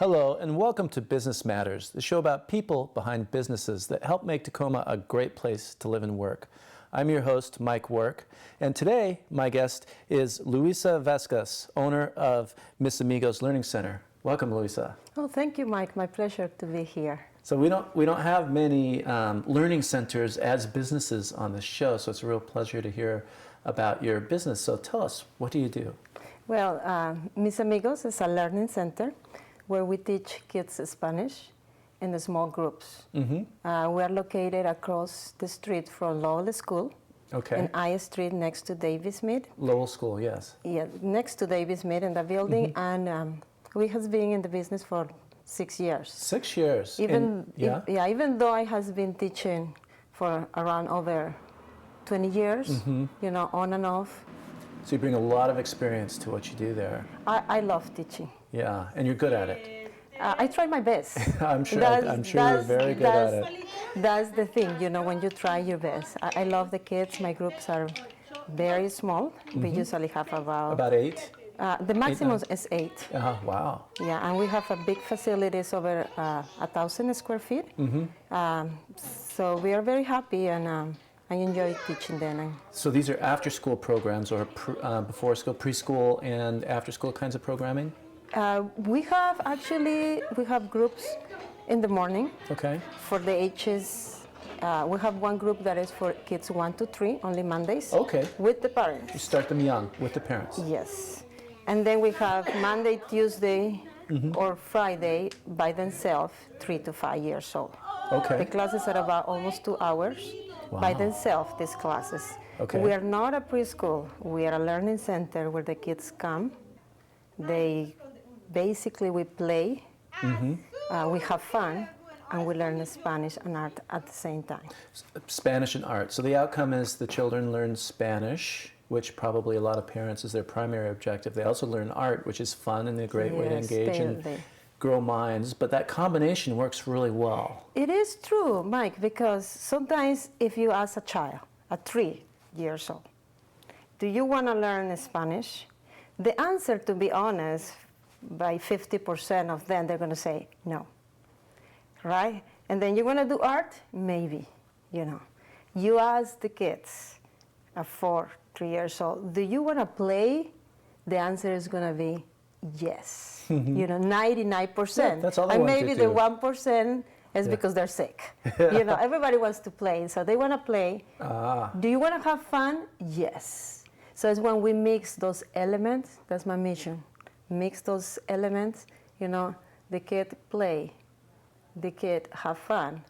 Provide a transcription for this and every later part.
Hello, and welcome to Business Matters, the show about people behind businesses that help make Tacoma a great place to live and work. I'm your host, Mike Work, and today my guest is Luisa Vescas, owner of Miss Amigos Learning Center. Welcome, Luisa. Oh, thank you, Mike. My pleasure to be here. So we don't have many learning centers as businesses on this show, so it's a real pleasure to hear about your business. So tell us, what do you do? Well, Miss Amigos is a learning center where we teach kids Spanish in the small groups. Mm-hmm. We are located across the street from Lowell School, in I Street next to Davis Mead. Lowell School, yes. Yeah, next to Davis Mead in the building, mm-hmm. and we have been in the business for 6 years. 6 years? Even though I have been teaching for around over 20 years, mm-hmm. On and off. So you bring a lot of experience to what you do there. I love teaching. Yeah, and you're good at it. I try my best. I'm sure you're very good at it. That's the thing, when you try your best. I love the kids. My groups are very small. Mm-hmm. We usually have about 8? The maximum is 8. Wow. Yeah, and we have a big facilities over 1,000 square feet. Mm-hmm. So we are very happy, and I enjoy teaching them. So these are after-school programs, or before-school, preschool, and after-school kinds of programming? We have groups in the morning. Okay. For the ages, we have one group that is for kids 1 to 3, only Mondays. Okay. With the parents. You start them young, with the parents. Yes. And then we have Monday, Tuesday, mm-hmm. or Friday by themselves, 3 to 5 years old. Okay. The classes are about almost 2 hours. Wow. By themselves, these classes. Okay. We are not a preschool. We are a learning center where the kids come. We play, mm-hmm. We have fun, and we learn Spanish and art at the same time. Spanish and art. So the outcome is the children learn Spanish, which probably a lot of parents is their primary objective. They also learn art, which is fun and a great way to engage and grow minds, but that combination works really well. It is true, Mike, because sometimes if you ask a child, at 3 years old, do you want to learn Spanish? The answer, to be honest, by 50% of them, they're going to say no, right? And then you want to do art? Maybe, You ask the kids at 4, 3 years old, do you want to play? The answer is going to be yes. 99%. Yeah, that's all they and want maybe to the do. 1% is because they're sick. Everybody wants to play, so they want to play. Do you want to have fun? Yes. So it's when we mix those elements, that's my mission. Mix those elements, the kid play, the kid have fun,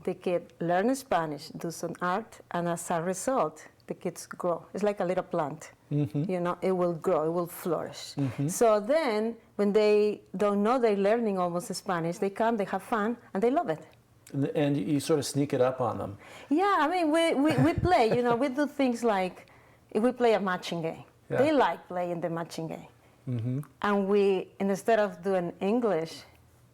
the kid learn Spanish, do some art, and as a result, the kids grow. It's like a little plant. Mm-hmm. It will grow, it will flourish. Mm-hmm. So then, when they don't know they're learning almost Spanish, they come, they have fun, and they love it. And you sort of sneak it up on them. Yeah, I mean, we play, we do things like, if we play a matching game. Yeah. They like playing the matching game. Mm-hmm. And instead of doing English,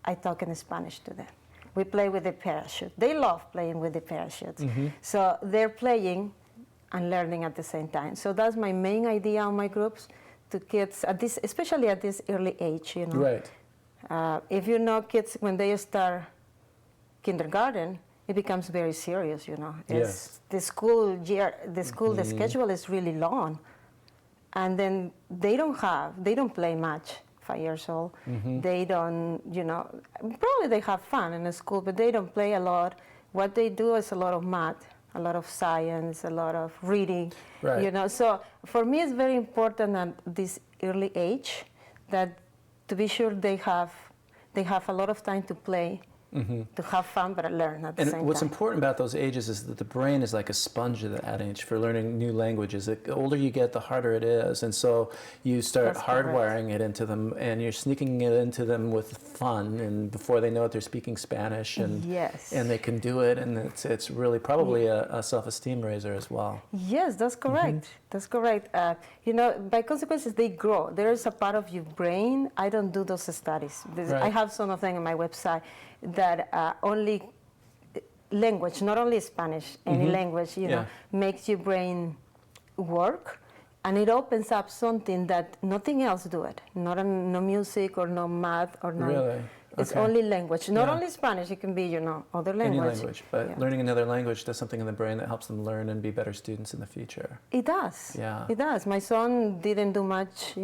I talk in Spanish to them. We play with the parachute. They love playing with the parachutes. Mm-hmm. So they're playing and learning at the same time. So that's my main idea on my groups, to kids, especially at this early age, Right. If kids, when they start kindergarten, it becomes very serious, Yes. The school year, mm-hmm. the schedule is really long. And then they don't play much, 5 years old. Mm-hmm. They don't, probably they have fun in the school, but they don't play a lot. What they do is a lot of math, a lot of science, a lot of reading, right. So for me, it's very important at this early age that to be sure they have a lot of time to play, mm-hmm. to have fun, but learn at the same time. And what's important about those ages is that the brain is like a sponge at that age for learning new languages. The older you get, the harder it is. And so you start hardwiring it into them, and you're sneaking it into them with fun. And before they know it, they're speaking Spanish, and and they can do it. And it's really probably a self-esteem raiser as well. Yes, that's correct. Mm-hmm. That's correct. By consequences, they grow. There is a part of your brain. I don't do those studies. Right. I have some of them on my website that only language, not only Spanish, any mm-hmm. language, makes your brain work. And it opens up something that nothing else do it. No music or no math or no. Really? It's Okay. only language. Not Yeah. only Spanish. It can be, other Any language. language, but Yeah. learning another language does something in the brain that helps them learn and be better students in the future. It does. Yeah. It does. My son didn't do much,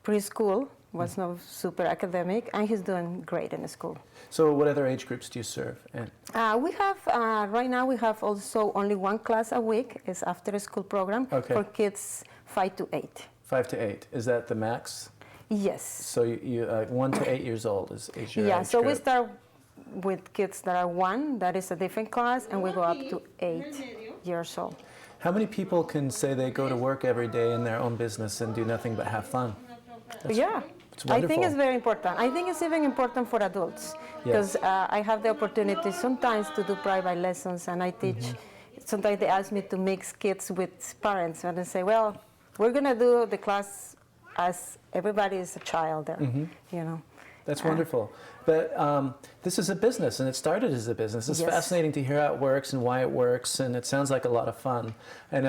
preschool, was not super academic, and he's doing great in school. So what other age groups do you serve? And We have, right now we have also only one class a week. It's after school program Okay. for kids 5 to 8. 5 to 8, is that the max? Yes. So you 1 to 8 years old is your Yeah, age so we group. start with kids that are 1, that is a different class, and we go up to 8 years old. How many people can say they go to work every day in their own business and do nothing but have fun? Yeah, It's I think wonderful. it's very important. I think it's even important for adults because I have the opportunity sometimes to do private lessons, and I teach. Sometimes they ask me to mix kids with parents, and I say, well, we're going to do the class as everybody is a child there, That's wonderful. But this is a business, and it started as a business. It's Yes. fascinating to hear how it works and why it works, and it sounds like a lot of fun. And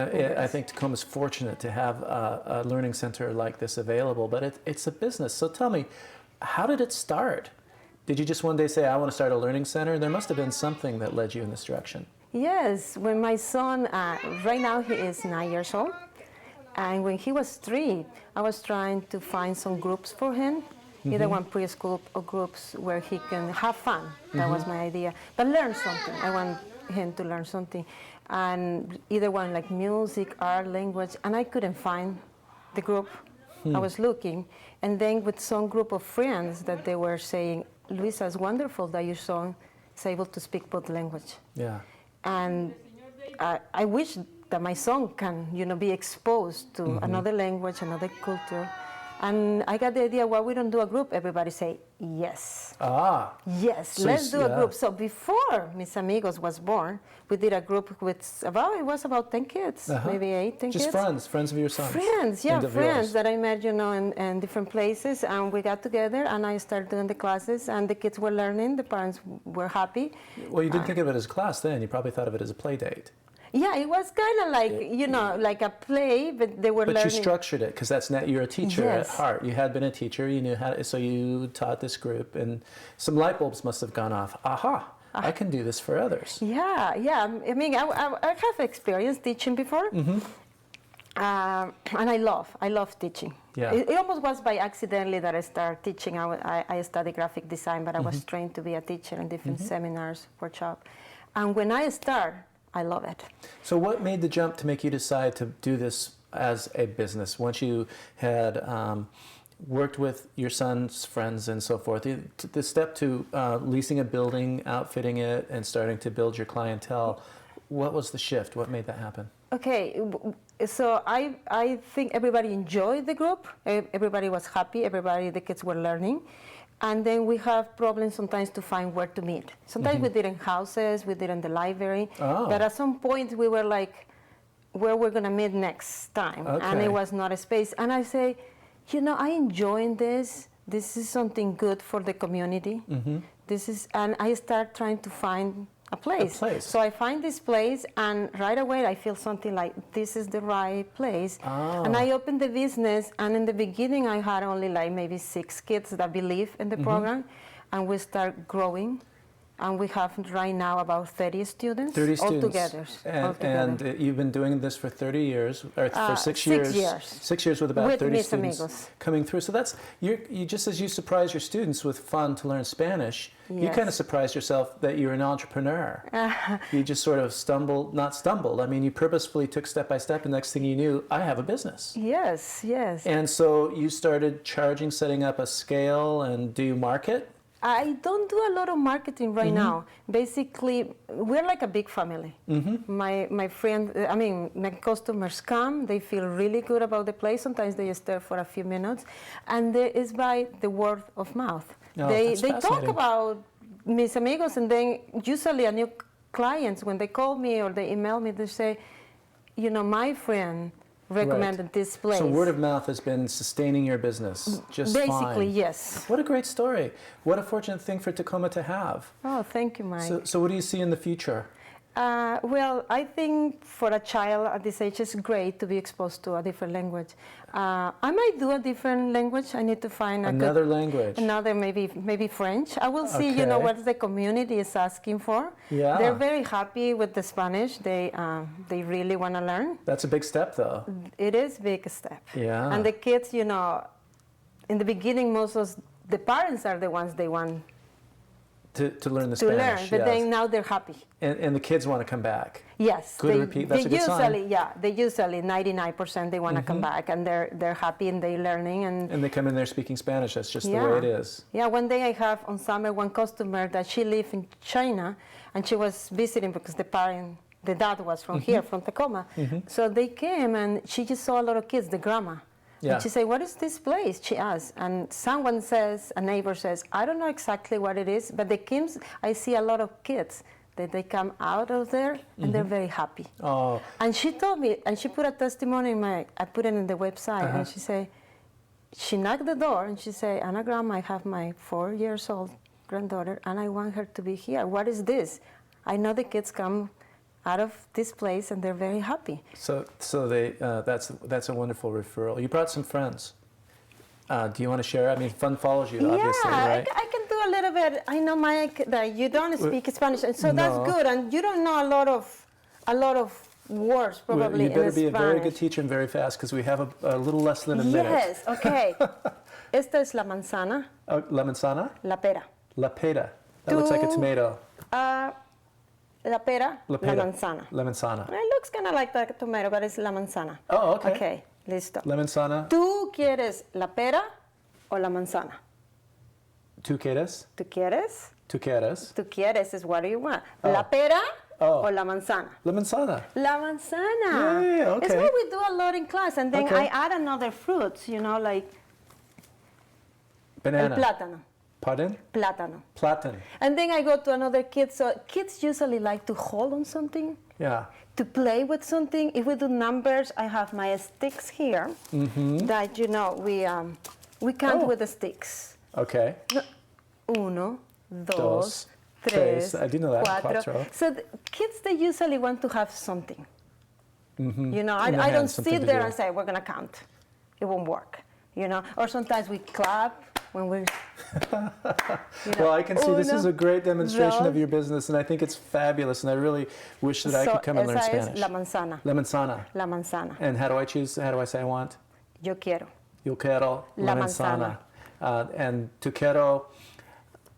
I think Tacoma is fortunate to have a learning center like this available, but it's a business. So tell me, how did it start? Did you just one day say, I want to start a learning center? There must have been something that led you in this direction. Yes, when my son, right now he is 9 years old, and when he was 3, I was trying to find some groups for him, either one preschool or groups where he can have fun. That was my idea, but learn something. I want him to learn something, and either one like music, art, language, and I couldn't find the group. I was looking, and then with some group of friends that they were saying, Luisa, it's wonderful that your son is able to speak both language. Yeah. And I wish that my son can, be exposed to another language, another culture. And I got the idea, why we don't do a group? Everybody say, yes. Ah. Yes, So let's do yeah. a group. So before Mis Amigos was born, we did a group with about 10 kids, maybe 8, 10 Just kids. friends of your son. Friends, yeah, And of friends yours. that I met, in different places, and we got together, and I started doing the classes, and the kids were learning, the parents were happy. Well, you didn't think of it as a class then. You probably thought of it as a play date. Yeah, it was kind of like, like a play, but they were But learning. you structured it because you're a teacher at Yes. heart. You had been a teacher. You knew how. So you taught this group, and some light bulbs must have gone off. Aha! I can do this for others. Yeah. I mean, I have experience teaching before, and I love teaching. Yeah. It almost was by accidentally that I started teaching. I studied graphic design, but I was trained to be a teacher in different seminars, workshops. And when I start, I love it. So what made the jump to make you decide to do this as a business? Once you had worked with your son's friends and so forth, the step to leasing a building, outfitting it, and starting to build your clientele, what was the shift? What made that happen? Okay, so I think everybody enjoyed the group. Everybody was happy. The kids were learning. And then we have problems sometimes to find where to meet. Sometimes we did in houses, we did in the library. Oh. But at some point we were like, where we're going to meet next time. And Okay. it was not a space. And I say, I enjoy this. This is something good for the community. And I start trying to find a place. So I find this place, and right away I feel something like this is the right place. And I opened the business, and in the beginning I had only like maybe 6 kids that believe in the program, and we start growing. And we have right now about 30 students. 30 students. Altogether. And you've been doing this for 30 years, or for 6 years. 6 years. 6 years with about With 30 Mis students Amigos. coming through. So that's, you just as you surprise your students with fun to learn Spanish, you Yes. kind of surprised yourself that you're an entrepreneur. You just sort of not stumbled. I mean, you purposefully took step by step, and next thing you knew, I have a business. Yes. And so you started charging, setting up a scale, and do you market? I don't do a lot of marketing right now. Basically, we're like a big family. My friend, my customers come, they feel really good about the place. Sometimes they stay for a few minutes, and it's by the word of mouth. Oh, they that's talk fascinating. about Mis Amigos, and then usually a new clients, when they call me or they email me, they say, my friend recommended this place. So word of mouth has been sustaining your business just Basically, fine. yes. What a great story. What a fortunate thing for Tacoma to have. Oh, thank you, Mike. So what do you see in the future? Well, I think for a child at this age, it's great to be exposed to a different language. I might do a different language. I need to find another language. Another, maybe French. I will see, you know, what the community is asking for. Yeah. They're very happy with the Spanish. They really want to learn. That's a big step, though. It is a big step. Yeah. And the kids, you know, in the beginning, most of the parents are the ones they want to learn the Spanish. But yes. then now they're happy. And the kids want to come back. Yes. Good repeat. That's a good sign. Yeah, they usually 99% they want to come back, and they're happy and they're learning and they come in there speaking Spanish. That's just the way it is. Yeah. One day I have on summer one customer that she lived in China, and she was visiting because the dad was from here, from Tacoma. So they came and she just saw a lot of kids, the grandma. Yeah. And she said, "What is this place?" She asked. And someone says, a neighbor says, "I don't know exactly what it is, but I see a lot of kids that they come out of there and they're very happy." Oh. And she told me, and she put a testimony I put it in the website, and she said, she knocked the door and she said, "Anagram, I have my 4-year-old granddaughter and I want her to be here. What is this? I know the kids come out of this place and they're very happy." So they that's a wonderful referral. You brought some friends. Do you want to share? I mean, fun follows you, obviously, right? I can do a little bit. I know, Mike, that you don't speak Spanish, and so that's good. And you don't know a lot of words probably in Spanish. You better be a very good teacher and very fast, because we have a little less than a minute. Yes. Okay. Esta es la manzana. La manzana. La pera. La pera. That looks like a tomato. La pera, la manzana. La manzana. It looks kind of like the tomato, but it's la manzana. Oh, okay. Okay, listo. La manzana. ¿Tú quieres la pera o la manzana? ¿Tú quieres? ¿Tú quieres? ¿Tú quieres? ¿Tú quieres is what do you want? ¿La pera o la manzana? La manzana. La manzana. Yeah, okay. It's what we do a lot in class. And then Okay. I add another fruits, you know, like Banana. el plátano. Pardon? Plátano. Platan. And then I go to another kid. So kids usually like to hold on something, Yeah. to play with something. If we do numbers, I have my sticks here that, you know, we count with the sticks. Okay. Uno, dos, Dos, tres, I do know that. cuatro. So the kids, they usually want to have something. You know, In their I don't hands, something sit to there do. and say, we're going to count. It won't work, you know. Or sometimes we clap when we're, you know, Well, I can see this is a great demonstration of dos. your business, and I think it's fabulous, and I really wish that I could come and learn esa es Spanish. la manzana. La manzana. La manzana. And how do I say I want? Yo quiero. Yo quiero La la manzana. And tu quiero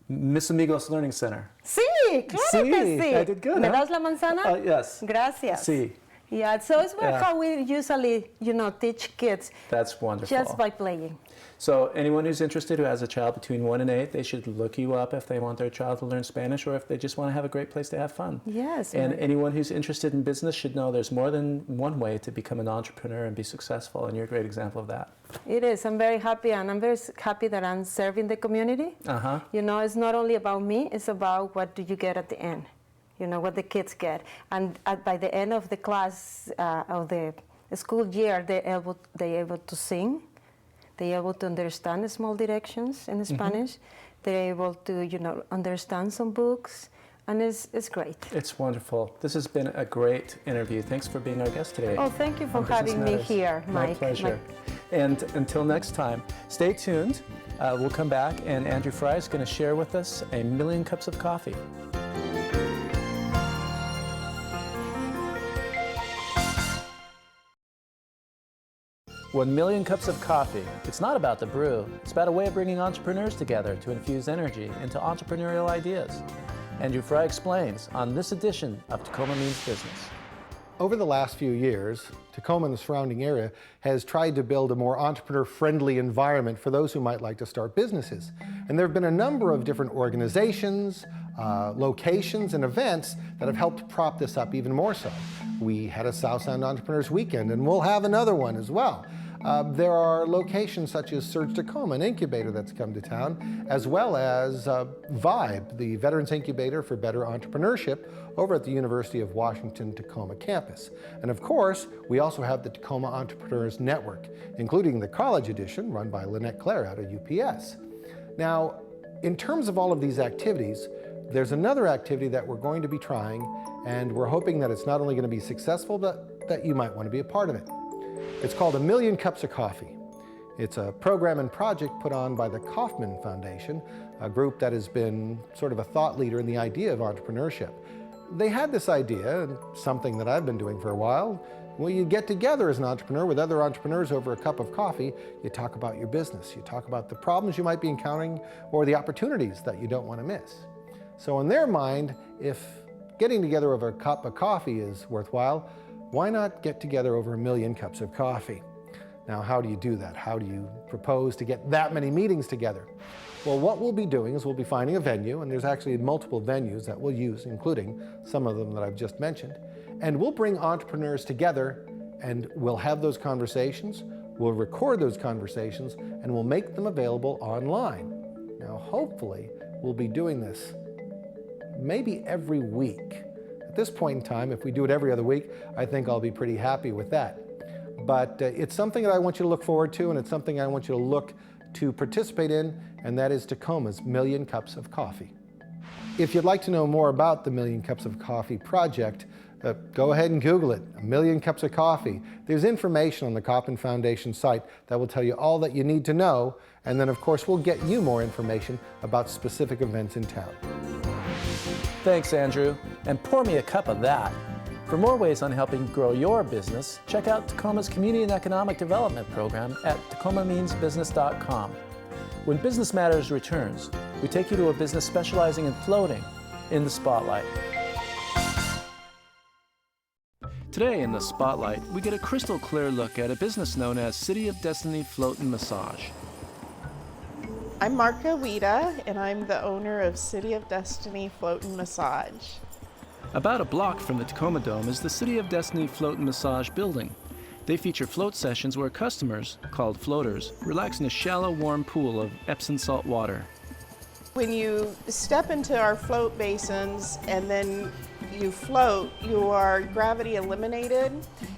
Miss Amigos Learning Center. Sí, claro que sí. I did good. ¿Me huh? das la manzana? Yes. Gracias. Sí. Yeah, so it's how we usually, you know, teach kids, That's wonderful. just by playing. So anyone who's interested who has a child between 1 and 8, they should look you up if they want their child to learn Spanish, or if they just want to have a great place to have fun. Yes. And anyone who's interested in business should know there's more than one way to become an entrepreneur and be successful, and you're a great example of that. It is. I'm very happy, and I'm very happy that I'm serving the community. You know, it's not only about me, it's about what do you get at the end. You know, what the kids get. And by the end of the class, of the school year, they're able to sing. They're able to understand the small directions in Spanish. They're able to, you know, understand some books. And it's great. It's wonderful. This has been a great interview. Thanks for being our guest today. Oh, thank you for on Business having me Matters. here, My Mike. pleasure. And until next time, stay tuned. We'll come back, and Andrew Fry is going to share with us 1,000,000 cups of coffee. 1,000,000 cups of coffee. It's not about the brew. It's about a way of bringing entrepreneurs together to infuse energy into entrepreneurial ideas. Andrew Fry explains on this edition of Tacoma Means Business. Over the last few years, Tacoma and the surrounding area has tried to build a more entrepreneur-friendly environment for those who might like to start businesses. And there have been a number of different organizations, locations, and events that have helped prop this up even more so. We had a South Sound Entrepreneurs Weekend, and we'll have another one as well. There are locations such as Surge Tacoma, an incubator that's come to town, as well as VIBE, the Veterans Incubator for Better Entrepreneurship, over at the University of Washington Tacoma campus. And of course, we also have the Tacoma Entrepreneurs Network, including the college edition run by Lynette Claire out of UPS. Now, in terms of all of these activities, there's another activity that we're going to be trying, and we're hoping that it's not only going to be successful, but that you might want to be a part of it. It's called A Million Cups of Coffee. It's a program and project put on by the Kauffman Foundation, a group that has been sort of a thought leader in the idea of entrepreneurship. They had this idea, and something that I've been doing for a while. Well, you get together as an entrepreneur with other entrepreneurs over a cup of coffee, you talk about your business, you talk about the problems you might be encountering or the opportunities that you don't want to miss. So in their mind, if getting together over a cup of coffee is worthwhile, why not get together over 1 million cups of coffee? Now, how do you do that? How do you propose to get that many meetings together? Well, what we'll be doing is we'll be finding a venue, and there's actually multiple venues that we'll use, including some of them that I've just mentioned. And we'll bring entrepreneurs together, and we'll have those conversations, we'll record those conversations, and we'll make them available online. Now, hopefully, we'll be doing this maybe every week. At this point in time, if we do it every other week, I think I'll be pretty happy with that. But it's something that I want you to look forward to, and it's something I want you to look to participate in, and that is Tacoma's Million Cups of Coffee. If you'd like to know more about the Million Cups of Coffee project, go ahead and Google it, 1 million cups of coffee. There's information on the Kauffman Foundation site that will tell you all that you need to know, and then of course we'll get you more information about specific events in town. Thanks, Andrew, and pour me a cup of that. For more ways on helping grow your business, check out Tacoma's Community and Economic Development Program at tacomameansbusiness.com. When Business Matters returns, we take you to a business specializing in floating in the Spotlight. Today in the Spotlight, we get a crystal clear look at a business known as City of Destiny Float and Massage. I'm Marka Wita, and I'm the owner of City of Destiny Float and Massage. About a block from the Tacoma Dome is the City of Destiny Float and Massage building. They feature float sessions where customers, called floaters, relax in a shallow, warm pool of Epsom salt water. When you step into our float basins and then you float, you are gravity eliminated,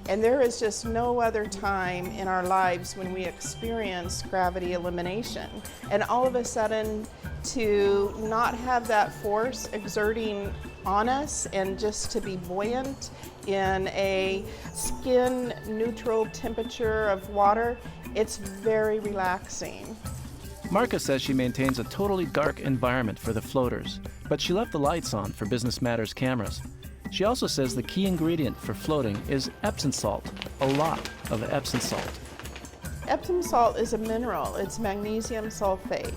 and there is just no other time in our lives when we experience gravity elimination. And all of a sudden, to not have that force exerting on us and just to be buoyant in a skin neutral temperature of water, it's very relaxing. Marka says she maintains a totally dark environment for the floaters, but she left the lights on for Business Matters cameras. She also says the key ingredient for floating is Epsom salt, a lot of Epsom salt. Epsom salt is a mineral, it's magnesium sulfate.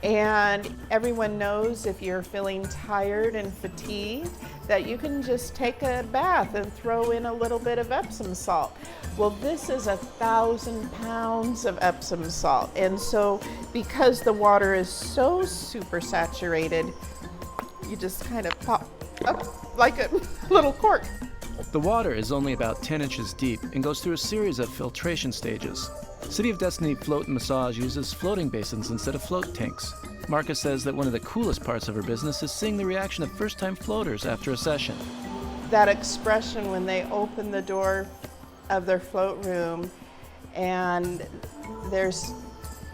And everyone knows if you're feeling tired and fatigued that you can just take a bath and throw in a little bit of Epsom salt. Well, this is 1,000 pounds of Epsom salt. And so because the water is so super saturated, you just kind of pop up like a little cork. The water is only about 10 inches deep and goes through a series of filtration stages. City of Destiny Float and Massage uses floating basins instead of float tanks. Marka says that one of the coolest parts of her business is seeing the reaction of first-time floaters after a session. That expression when they open the door of their float room and there's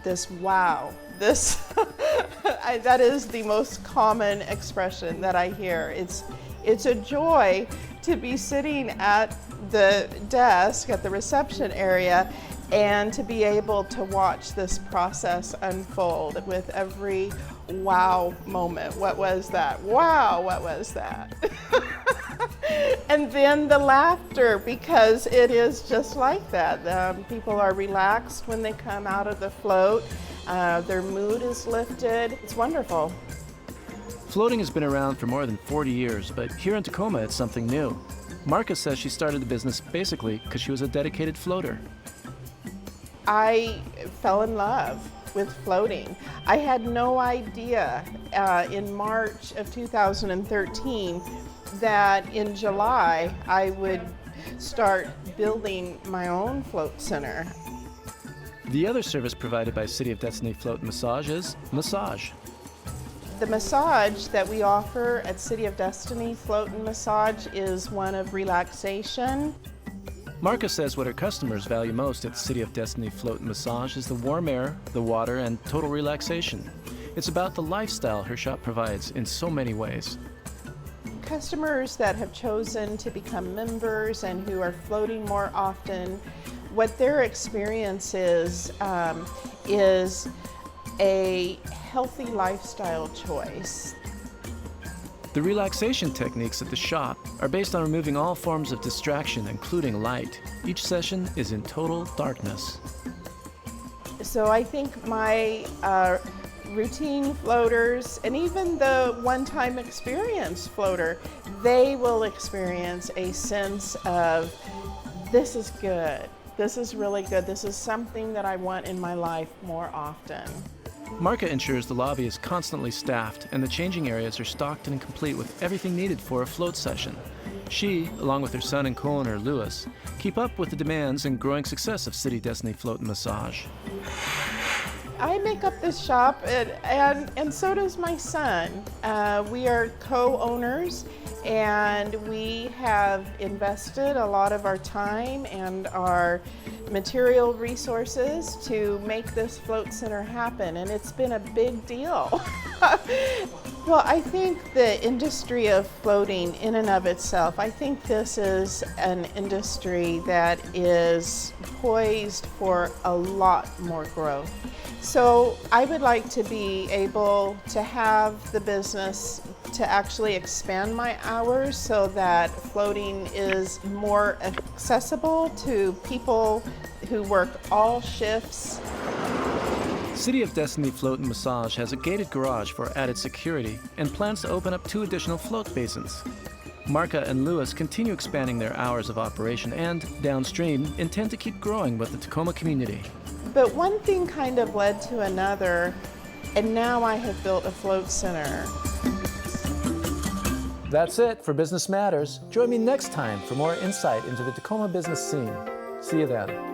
this wow, this that is the most common expression that I hear. It's a joy to be sitting at the desk at the reception area and to be able to watch this process unfold with every wow moment. What was that? Wow, what was that? And then the laughter, because it is just like that. People are relaxed when they come out of the float. Their mood is lifted. It's wonderful. Floating has been around for more than 40 years, but here in Tacoma it's something new. Marka says she started the business basically because she was a dedicated floater. I fell in love with floating. I had no idea in March of 2013 that in July I would start building my own float center. The other service provided by City of Destiny Float and Massage is massage. The massage that we offer at City of Destiny Float and Massage is one of relaxation. Marka says what her customers value most at City of Destiny Float and Massage is the warm air, the water, and total relaxation. It's about the lifestyle her shop provides in so many ways. customers that have chosen to become members and who are floating more often, what their experience is a healthy lifestyle choice. The relaxation techniques at the shop are based on removing all forms of distraction, including light. Each session is in total darkness. So I think my routine floaters, and even the one-time experience floater, they will experience a sense of, this is good, this is really good, this is something that I want in my life more often. Marka ensures the lobby is constantly staffed and the changing areas are stocked and complete with everything needed for a float session. She, along with her son and co-owner Louis, keep up with the demands and growing success of City Destiny Float and Massage. I make up this shop, and so does my son. We are co-owners, and we have invested a lot of our time and our material resources to make this float center happen, and it's been a big deal. Well, I think the industry of floating in and of itself, I think this is an industry that is poised for a lot more growth. So I would like to be able to have the business to actually expand my hours so that floating is more accessible to people who work all shifts. City of Destiny Float and Massage has a gated garage for added security and plans to open up 2 additional float basins. Marka and Louis continue expanding their hours of operation and, downstream, intend to keep growing with the Tacoma community. But one thing kind of led to another, and now I have built a float center. That's it for Business Matters. Join me next time for more insight into the Tacoma business scene. See you then.